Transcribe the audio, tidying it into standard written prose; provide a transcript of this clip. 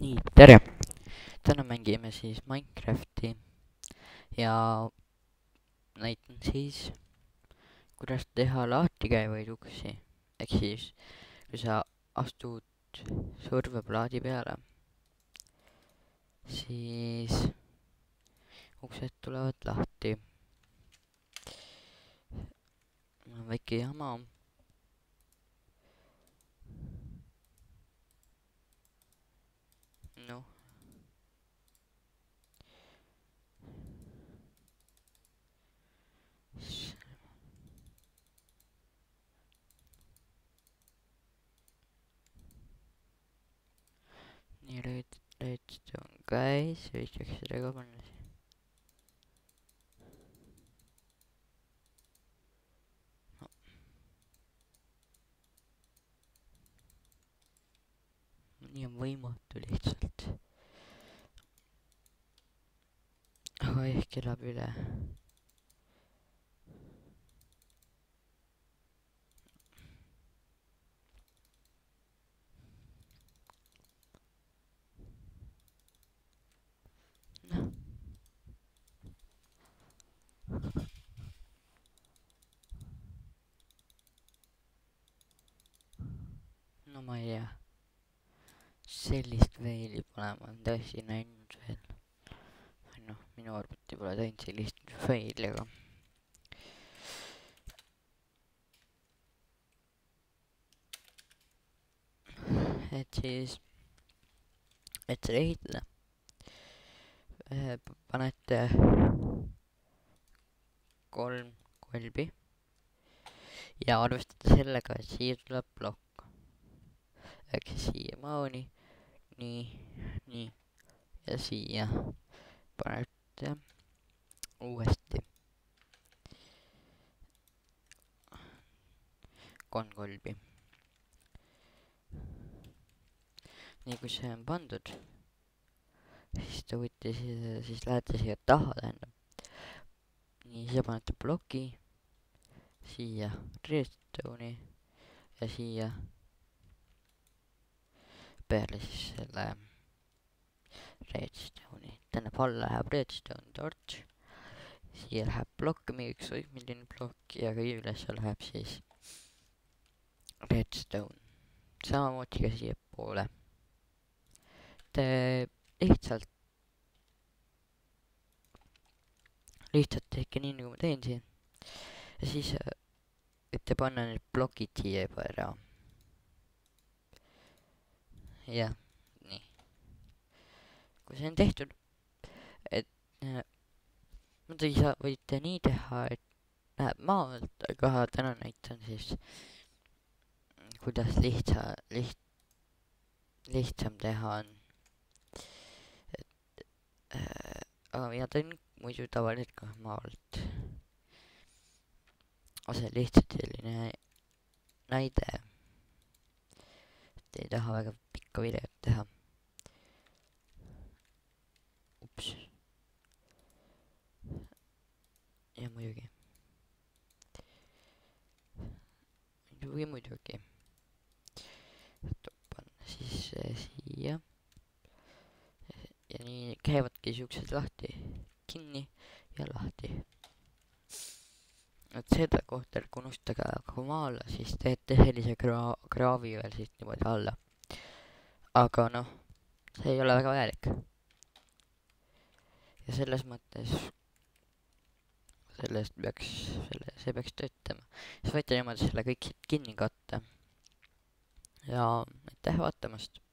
Nii, tere! Täna mängime siis Minecrafti ja näitan siis, kuidas teha lahtikäivaid uksi. Ehk siis, kui sa astud surveplaadi peale, siis uksed tulevad lahti. Mul on väike jama. Noh. Nii, redstone käis, võiks seda ka panna siia. No. Nii on võimatu lihtsalt. Aga ehk elab üle. No ma ei tea. Sellist veili pole ma tõesti näinud veel. Noh, minu arvuti pole teinud sellist veili, aga et siis, et seda ehitada, panete 3 kolbi ja arvestate sellega, et siia tuleb plokk. Ehk siis siiamaani, nii ja siia panete uuesti 3 kolbi. Nii kui see on pandud, siis te võite siis lähete siia taha, tähendab. Nii, siia panete ploki, siia redstone'i ja siia peale siis selle redstone'i. Tähendab, alla läheb redstone torch, siia läheb plokk, ükskõik milline plokk ja kõige üles läheb siis redstone. Samamoodi ka siia poole. Te lihtsalt tehke nii, nagu ma teen siin. Ja siis võite panna need plokid siia juba ära. Jah, nii. Kui see on tehtud, et muidugi võite nii teha, et läheb maa alt, aga täna näitan siis, kuidas lihtsam teha on. Aga mina teen muidu tavaliselt ka maa alt. See on lihtsalt selline näide. Ei taha väga pikka videot teha. Ups. Ja muidugi. Muidugi. Panna siis siia. Ja nii käivadki siuksed lahti, kinni ja lahti. Et seda kohta unustage aga maa alla, siis teete sellise kraavi veel siit niimoodi alla. Aga noh, see ei ole väga vajalik. Ja selles mõttes see peaks töötama. Siis võite niimoodi selle kõik kinni katta. Ja aitäh vaatamast.